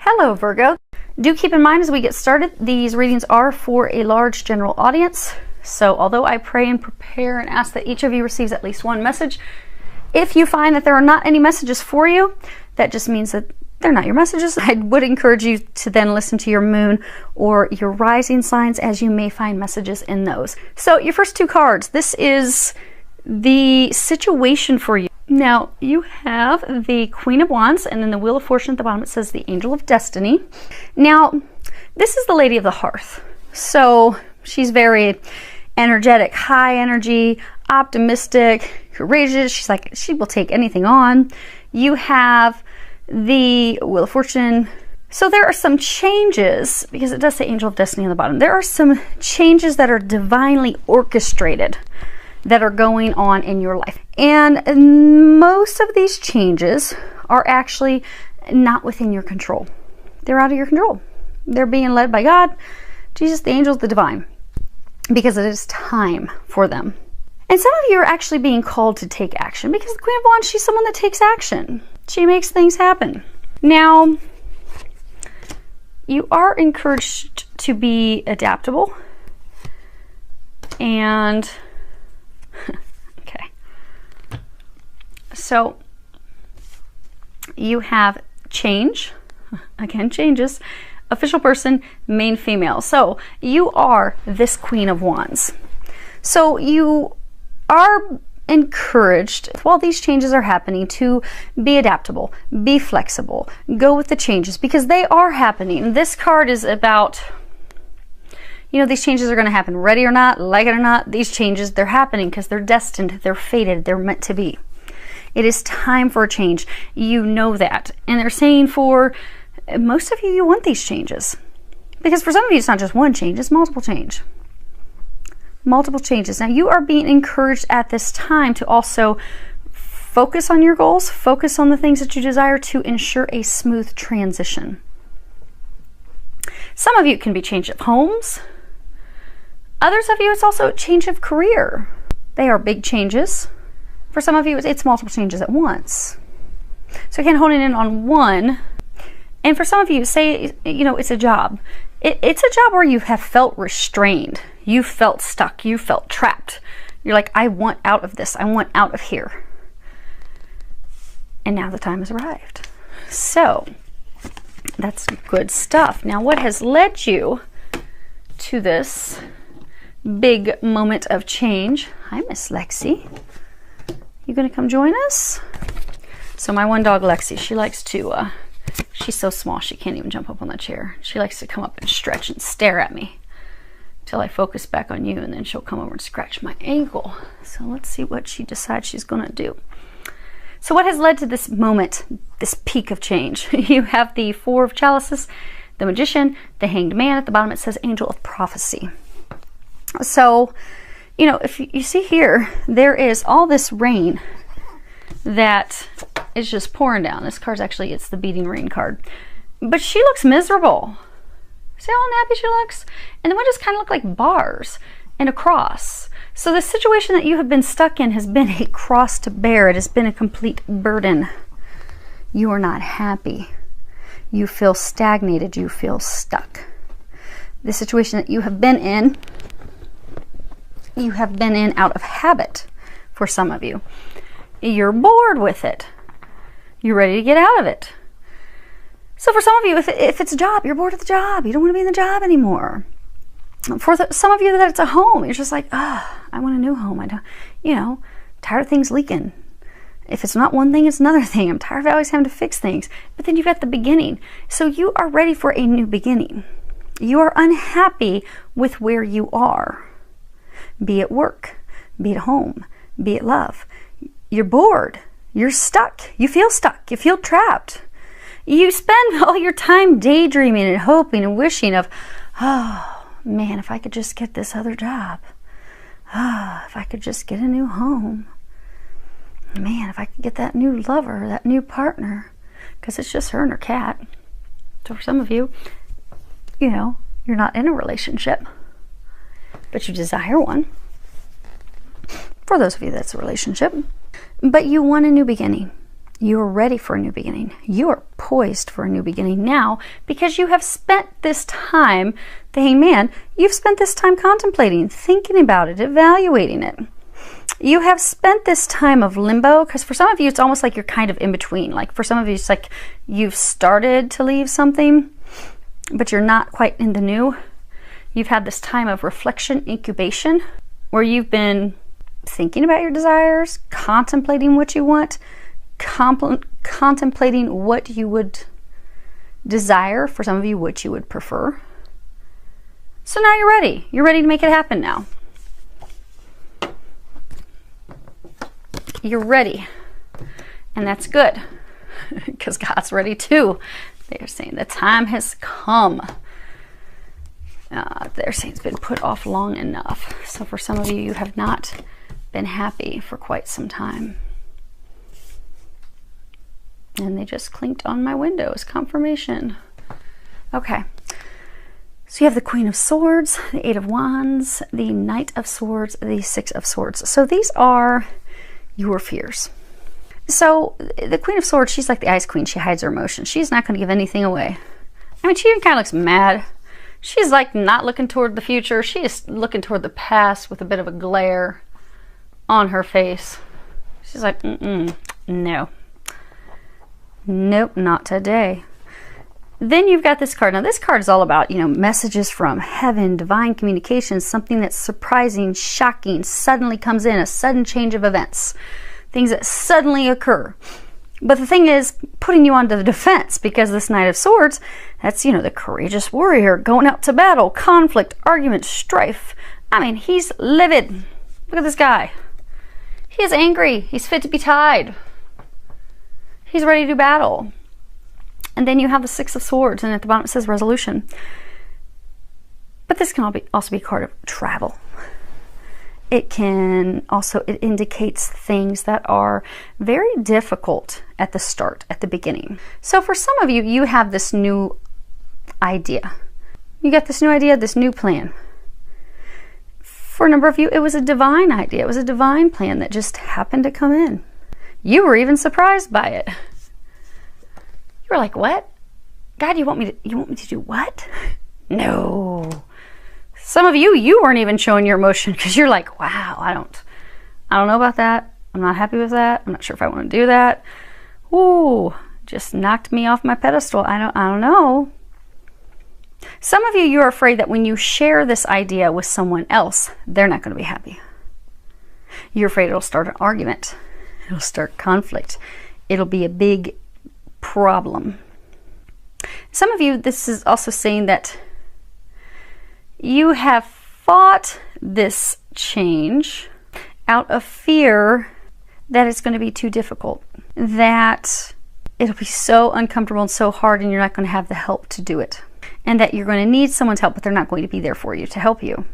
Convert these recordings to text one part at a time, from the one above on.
Hello, Virgo. Do keep in mind as we get started, these readings are for a large general audience. So although I pray and prepare and ask that each of you receives at least one message, if you find that there are not any messages for you, that just means that they're not your messages. I would encourage you to then listen to your moon or your rising signs, as you may find messages in those. So your first two cards, this is the situation for you. Now, you have the Queen of Wands, and then the Wheel of Fortune at the bottom, it says the Angel of Destiny. Now, this is the Lady of the Hearth. So she's very energetic, high energy, optimistic, courageous. She's like, she will take anything on. You have the Wheel of Fortune. So there are some changes, because it does say Angel of Destiny on the bottom. There are some changes that are divinely orchestrated that are going on in your life. And most of these changes are actually not within your control. They're out of your control. They're being led by God, Jesus, the angels, the divine, because it is time for them. And some of you are actually being called to take action, because the Queen of Wands, she's someone that takes action. She makes things happen. Now, you are encouraged to be adaptable and okay. So you have change, again, changes, official person, main female. So you are this Queen of Wands. So you are encouraged, while these changes are happening, to be adaptable, be flexible, go with the changes, because they are happening. This card is about, you know, these changes are going to happen, ready or not, like it or not. These changes, they're happening because they're destined, they're fated, they're meant to be. It is time for a change. You know that. And they're saying for most of you, you want these changes. Because for some of you, it's not just one change, it's multiple change. Multiple changes. Now, you are being encouraged at this time to also focus on your goals, focus on the things that you desire to ensure a smooth transition. Some of you, it can be change of homes. Others of you, it's also a change of career. They are big changes. For some of you, it's multiple changes at once. So again, honing in on one. And for some of you, say, you know, it's a job. It's a job where you have felt restrained. You felt stuck. You felt trapped. You're like, I want out of this. I want out of here. And now the time has arrived. So that's good stuff. Now, what has led you to this big moment of change? Hi, Miss Lexi. You gonna come join us? So my one dog, Lexi, she likes to, she's so small she can't even jump up on the chair. She likes to come up and stretch and stare at me till I focus back on you, and then she'll come over and scratch my ankle. So let's see what she decides she's gonna do. So what has led to this moment, this peak of change? You have the Four of Chalices, the Magician, the Hanged Man. At the bottom it says Angel of Prophecy. So, you know, if you see here, there is all this rain that is just pouring down. This card's actually, it's the beating rain card. But she looks miserable. See how unhappy she looks? And the windows kind of look like bars and a cross. So the situation that you have been stuck in has been a cross to bear. It has been a complete burden. You are not happy. You feel stagnated. You feel stuck. The situation that you have been in out of habit for some of you. You're bored with it. You're ready to get out of it. So for some of you, if it's a job, you're bored of the job. You don't want to be in the job anymore. For some of you that it's a home, you're just like, I want a new home. I don't, you know, tired of things leaking. If it's not one thing, it's another thing. I'm tired of always having to fix things. But then you've got the beginning. So you are ready for a new beginning. You are unhappy with where you are. Be it work, be it home, be it love. You're bored. You're stuck. You feel stuck. You feel trapped. You spend all your time daydreaming and hoping and wishing of, oh, man, if I could just get this other job. If I could just get a new home. Man, if I could get that new lover, that new partner. Because it's just her and her cat. So for some of you, you know, you're not in a relationship, but you desire one. For those of you that's a relationship. But you want a new beginning. You are ready for a new beginning. You are poised for a new beginning now because you have spent this time, the Hangman, you've spent this time contemplating, thinking about it, evaluating it. You have spent this time of limbo, because for some of you, it's almost like you're kind of in between. Like for some of you, it's like you've started to leave something, but you're not quite in the new. You've had this time of reflection, incubation, where you've been thinking about your desires, contemplating what you want, contemplating what you would desire, for some of you, what you would prefer. So now you're ready. You're ready to make it happen now. You're ready. And that's good, because God's ready too. They're saying the time has come. They're saying it's been put off long enough. So for some of you, you have not been happy for quite some time. And they just clinked on my window as confirmation. Okay. So you have the Queen of Swords, the Eight of Wands, the Knight of Swords, the Six of Swords. So these are your fears. So the Queen of Swords, she's like the Ice Queen. She hides her emotions. She's not going to give anything away. I mean, she even kind of looks mad. She's like not looking toward the future. She is looking toward the past with a bit of a glare on her face. She's like, no. Nope, not today. Then you've got this card. Now this card is all about, messages from heaven, divine communications, something that's surprising, shocking, suddenly comes in, a sudden change of events, things that suddenly occur. But the thing is, putting you on the defense, because this Knight of Swords, that's, the courageous warrior going out to battle, conflict, argument, strife. I mean, he's livid. Look at this guy. He is angry. He's fit to be tied. He's ready to do battle. And then you have the Six of Swords, and at the bottom it says resolution. But this can also be a card of travel. It indicates things that are very difficult at the start, at the beginning. So for some of you, you have this new idea. You got this new idea, this new plan. For a number of you, it was a divine idea. It was a divine plan that just happened to come in. You were even surprised by it. You were like, what? God, you want me to do what? No. Some of you weren't even showing your emotion because you're like, wow, I don't know about that. I'm not happy with that. I'm not sure if I want to do that. Ooh, just knocked me off my pedestal. I don't know. Some of you are afraid that when you share this idea with someone else, they're not going to be happy. You're afraid it'll start an argument. It'll start conflict. It'll be a big problem. Some of you, this is also saying that you have fought this change out of fear that it's going to be too difficult, that it'll be so uncomfortable and so hard and you're not going to have the help to do it, and that you're going to need someone's help, but they're not going to be there for you to help you.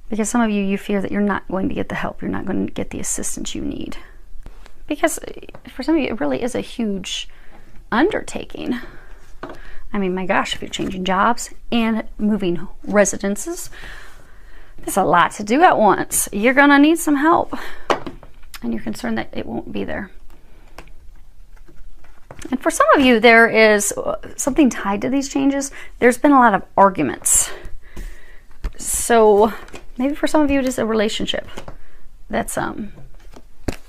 Because some of you fear that you're not going to get the help, you're not going to get the assistance you need. Because for some of you, it really is a huge undertaking. I mean, my gosh, if you're changing jobs and moving residences, there's a lot to do at once. You're going to need some help. And you're concerned that it won't be there. And for some of you, there is something tied to these changes. There's been a lot of arguments. So maybe for some of you, it is a relationship that's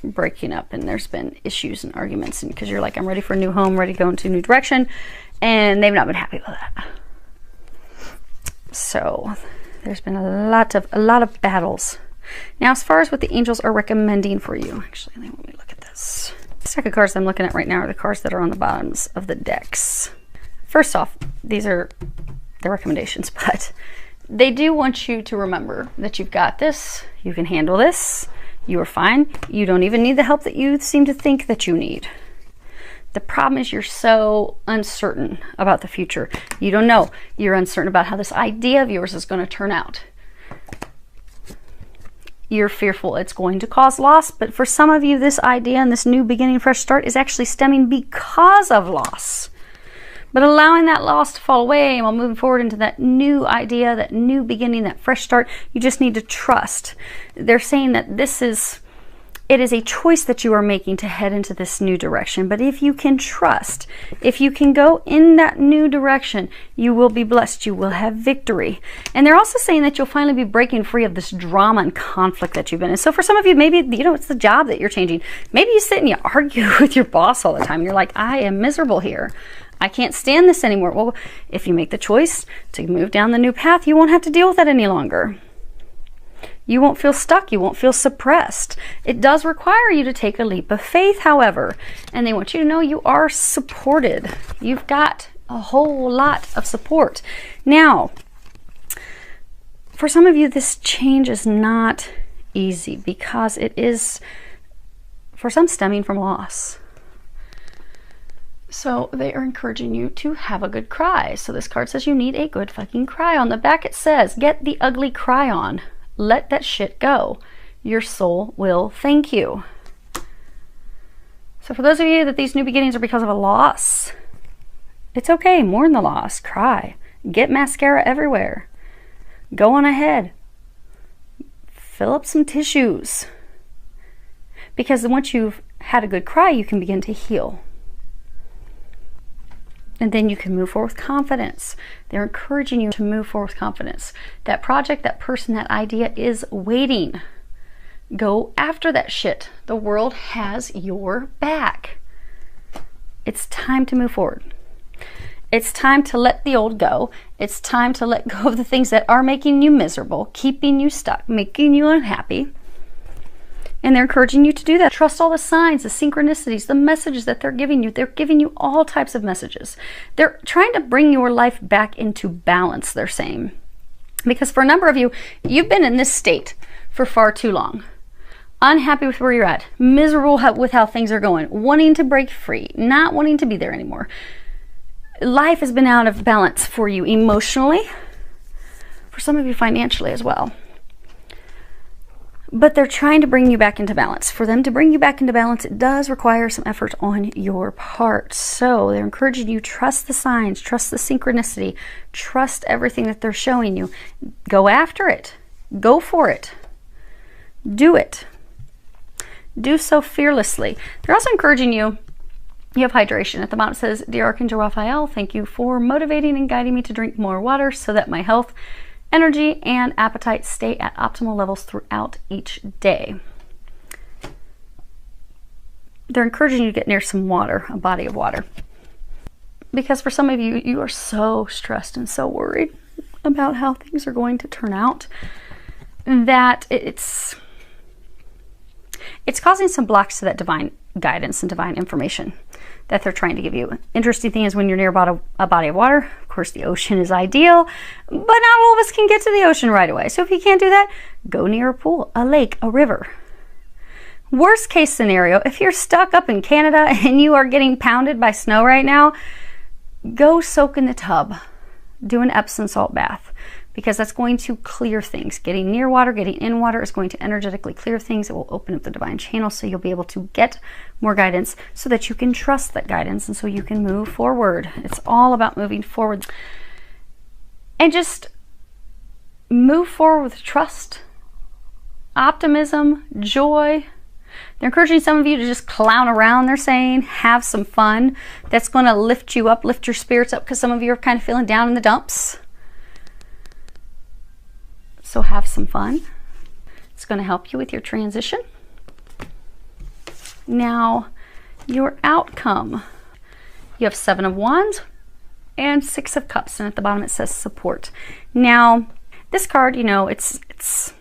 breaking up, and there's been issues and arguments, and because you're like, I'm ready for a new home, ready to go into a new direction, and they've not been happy with that. So there's been a lot of battles. Now, as far as what the angels are recommending for you, actually, let me look at this. The stack of cards I'm looking at right now are the cards that are on the bottoms of the decks. First off, these are the recommendations, but they do want you to remember that you've got this, you can handle this, you are fine, you don't even need the help that you seem to think that you need. The problem is you're so uncertain about the future. You don't know. You're uncertain about how this idea of yours is going to turn out. You're fearful it's going to cause loss, but for some of you, this idea and this new beginning, fresh start is actually stemming because of loss. But allowing that loss to fall away while moving forward into that new idea, that new beginning, that fresh start, you just need to trust. They're saying that this is It is a choice that you are making to head into this new direction. But if you can trust, if you can go in that new direction, you will be blessed. You will have victory. And they're also saying that you'll finally be breaking free of this drama and conflict that you've been in. So for some of you, maybe, you know, it's the job that you're changing. Maybe you sit and you argue with your boss all the time. You're like, I am miserable here. I can't stand this anymore. Well, if you make the choice to move down the new path, you won't have to deal with that any longer. You won't feel stuck. You won't feel suppressed. It does require you to take a leap of faith, however, and they want you to know you are supported. You've got a whole lot of support. Now, for some of you, this change is not easy because it is, for some, stemming from loss. So they are encouraging you to have a good cry. So this card says you need a good fucking cry. On the back it says, get the ugly cry on. Let that shit go. Your soul will thank you. So for those of you that these new beginnings are because of a loss, it's okay. Mourn the loss. Cry. Get mascara everywhere. Go on ahead. Fill up some tissues. Because once you've had a good cry, you can begin to heal. And then you can move forward with confidence. They're encouraging you to move forward with confidence. That project, that person, that idea is waiting. Go after that shit. The world has your back. It's time to move forward. It's time to let the old go. It's time to let go of the things that are making you miserable, keeping you stuck, making you unhappy. And they're encouraging you to do that. Trust all the signs, the synchronicities, the messages that they're giving you. They're giving you all types of messages. They're trying to bring your life back into balance, they're saying. Because for a number of you, you've been in this state for far too long. Unhappy with where you're at, miserable with how things are going, wanting to break free, not wanting to be there anymore. Life has been out of balance for you emotionally, for some of you financially as well. But they're trying to bring you back into balance. For them to bring you back into balance, it does require some effort on your part. So they're encouraging you, trust the signs, trust the synchronicity, trust everything that they're showing you. Go after it. Go for it. Do it. Do so fearlessly. They're also encouraging you, you have hydration. At the bottom it says, Dear Archangel Raphael, thank you for motivating and guiding me to drink more water so that my health, energy, and appetite stay at optimal levels throughout each day. They're encouraging you to get near some water, a body of water. Because for some of you, you are so stressed and so worried about how things are going to turn out that it's causing some blocks to that divine guidance and divine information that they're trying to give you. Interesting thing is when you're near a body of water, of course the ocean is ideal, but not all of us can get to the ocean right away. So if you can't do that, go near a pool, a lake, a river. Worst case scenario, if you're stuck up in Canada and you are getting pounded by snow right now, go soak in the tub. Do an Epsom salt bath, because that's going to clear things. Getting near water, getting in water is going to energetically clear things. It will open up the divine channel so you'll be able to get more guidance so that you can trust that guidance and so you can move forward. It's all about moving forward. And just move forward with trust, optimism, joy. They're encouraging some of you to just clown around, they're saying. Have some fun. That's going to lift you up, lift your spirits up, because some of you are kind of feeling down in the dumps. So have some fun. It's going to help you with your transition. Now, your outcome. You have 7 of Wands and 6 of Cups, and at the bottom it says support. Now, this card, you know, it's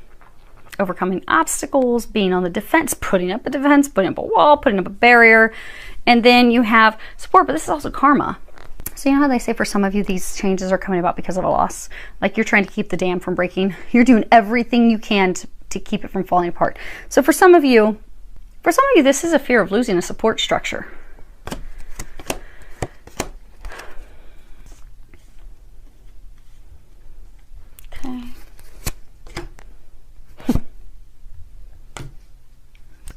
overcoming obstacles, being on the defense, putting up a defense, putting up a wall, putting up a barrier, and then you have support, but this is also karma. So you know how they say for some of you these changes are coming about because of a loss? Like you're trying to keep the dam from breaking. You're doing everything you can to keep it from falling apart. So for some of you, this is a fear of losing a support structure. Okay.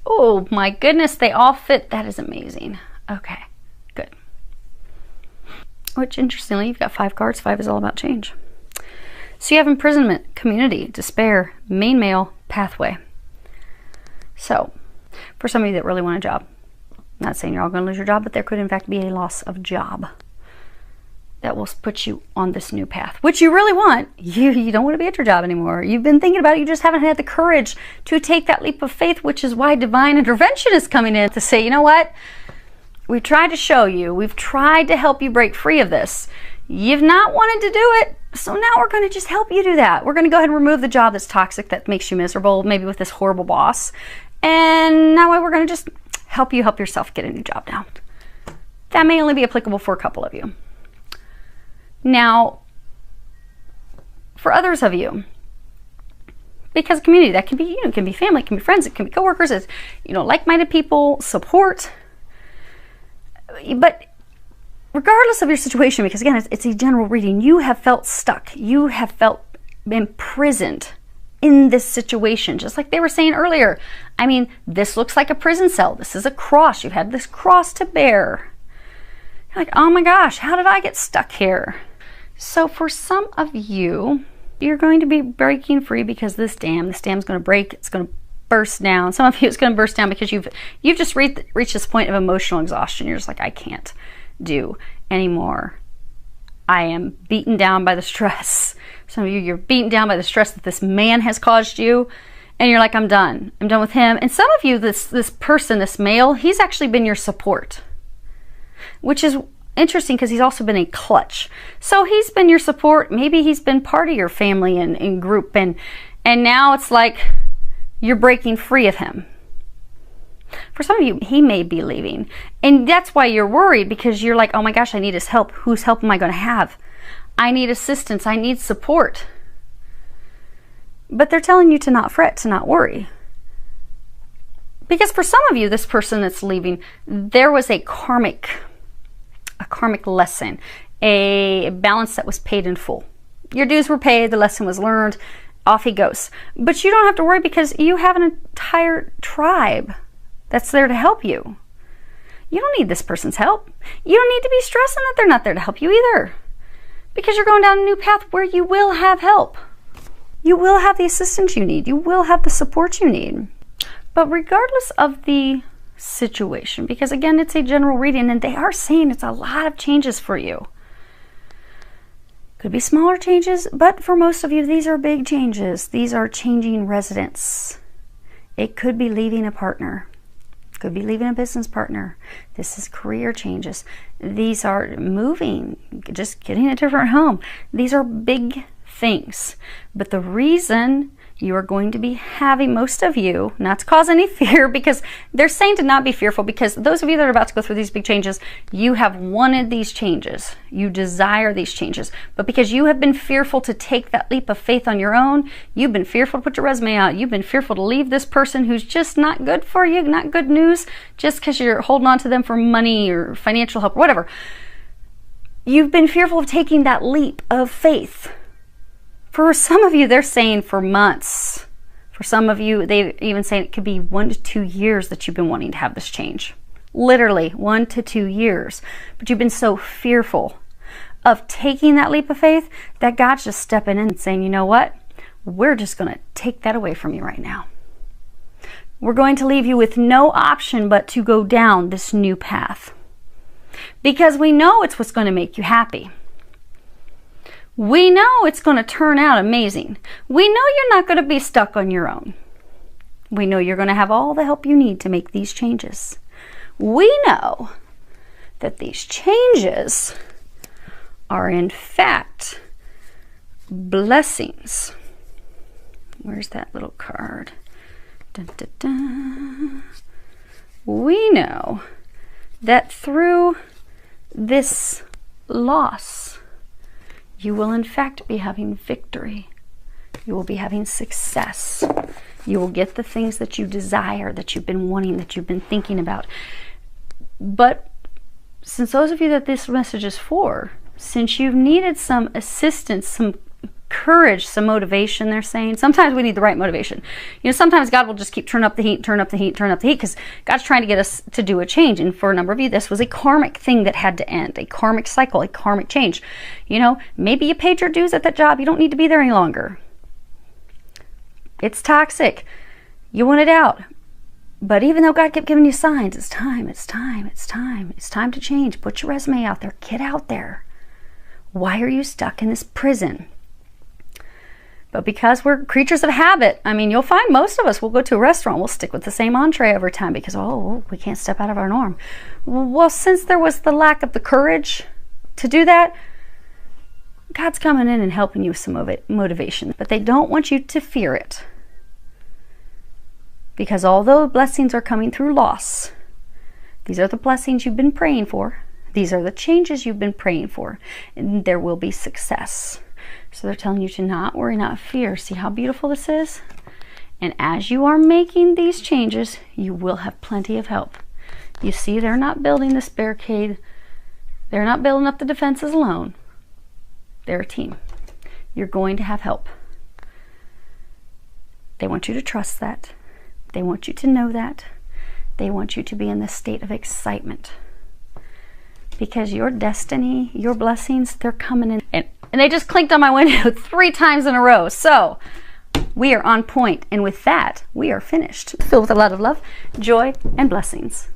Oh my goodness, they all fit. That is amazing. Okay, good. Which, interestingly, you've got 5 cards. 5 is all about change. So you have imprisonment, community, despair, main male, pathway. So For some of you that really want a job. Not saying you're all going to lose your job, but there could in fact be a loss of job that will put you on this new path, which you really want. You don't want to be at your job anymore. You've been thinking about it. You just haven't had the courage to take that leap of faith, which is why divine intervention is coming in to say, you know what? We've tried to show you. We've tried to help you break free of this. You've not wanted to do it. So now we're going to just help you do that. We're going to go ahead and remove the job that's toxic, that makes you miserable, maybe with this horrible boss. And now we're going to just help you help yourself get a new job now. That may only be applicable for a couple of you. Now, for others of you, because community, that can be, it can be family, it can be friends, it can be coworkers, it's, like-minded people, support. But regardless of your situation, because again, it's a general reading, you have felt stuck. You have felt imprisoned in this situation, just like they were saying earlier. I mean, this looks like a prison cell. This is a cross. You've had this cross to bear. You're like, oh my gosh, how did I get stuck here? So for some of you, you're going to be breaking free because this dam's going to break. It's going to burst down. Some of you, it's going to burst down because you've just reached this point of emotional exhaustion. You're just like, I can't do anymore. I am beaten down by the stress. Some of you, you're beaten down by the stress that this man has caused you, and you're like, I'm done. I'm done with him. And some of you, this person, this male, he's actually been your support, which is interesting because he's also been a clutch. So he's been your support. Maybe he's been part of your family and group, and now it's like you're breaking free of him. For some of you, he may be leaving, and that's why you're worried, because you're like, oh my gosh, I need his help. Whose help am I going to have? I need assistance. I need support. But they're telling you to not fret, to not worry. Because for some of you, this person that's leaving, there was a karmic lesson, a balance that was paid in full. Your dues were paid, the lesson was learned, off he goes. But you don't have to worry because you have an entire tribe that's there to help you. You don't need this person's help. You don't need to be stressing that they're not there to help you either. Because you're going down a new path where you will have help. You will have the assistance you need. You will have the support you need. But regardless of the situation, because again, it's a general reading and they are saying it's a lot of changes for you. Could be smaller changes, but for most of you, these are big changes. These are changing residence. It could be leaving a partner. Could be leaving a business partner. This is career changes. These are moving, just getting a different home. These are big things. But the reason you are going to be having, most of you, not to cause any fear, because they're saying to not be fearful, because those of you that are about to go through these big changes, you have wanted these changes. You desire these changes. But because you have been fearful to take that leap of faith on your own, you've been fearful to put your resume out, you've been fearful to leave this person who's just not good for you, not good news, just because you're holding on to them for money or financial help or whatever. You've been fearful of taking that leap of faith. For some of you, they're saying for months. For some of you, they even say it could be 1 to 2 years that you've been wanting to have this change. Literally 1 to 2 years. But you've been so fearful of taking that leap of faith that God's just stepping in and saying, you know what? We're just going to take that away from you right now. We're going to leave you with no option but to go down this new path. Because we know it's what's going to make you happy. We know it's going to turn out amazing. We know you're not going to be stuck on your own. We know you're going to have all the help you need to make these changes. We know that these changes are in fact blessings. Where's that little card? Dun, dun, dun. We know that through this loss, you will in fact be having victory. You will be having success. You will get the things that you desire, that you've been wanting, that you've been thinking about. But since those of you that this message is for, since you've needed some assistance, some courage, some motivation, they're saying, sometimes we need the right motivation. Sometimes God will just keep turn up the heat, turn up the heat, turn up the heat, because God's trying to get us to do a change. And for a number of you, this was a karmic thing that had to end, a karmic cycle, a karmic change. Maybe you paid your dues at that job. You don't need to be there any longer. It's toxic. You want it out. But even though God kept giving you signs, it's time, it's time, it's time. It's time to change. Put your resume out there. Get out there. Why are you stuck in this prison? But because we're creatures of habit, I mean, you'll find most of us will go to a restaurant, we'll stick with the same entree every time because, oh, we can't step out of our norm. Well, since there was the lack of the courage to do that, God's coming in and helping you with some motivation. But they don't want you to fear it. Because although blessings are coming through loss, these are the blessings you've been praying for. These are the changes you've been praying for. And there will be success. So they're telling you to not worry, not fear. See how beautiful this is? And as you are making these changes, you will have plenty of help. You see, they're not building this barricade. They're not building up the defenses alone. They're a team. You're going to have help. They want you to trust that. They want you to know that. They want you to be in this state of excitement. Because your destiny, your blessings, they're coming in. And they just clinked on my window 3 times in a row. So we are on point. And with that, we are finished. Filled with a lot of love, joy, and blessings.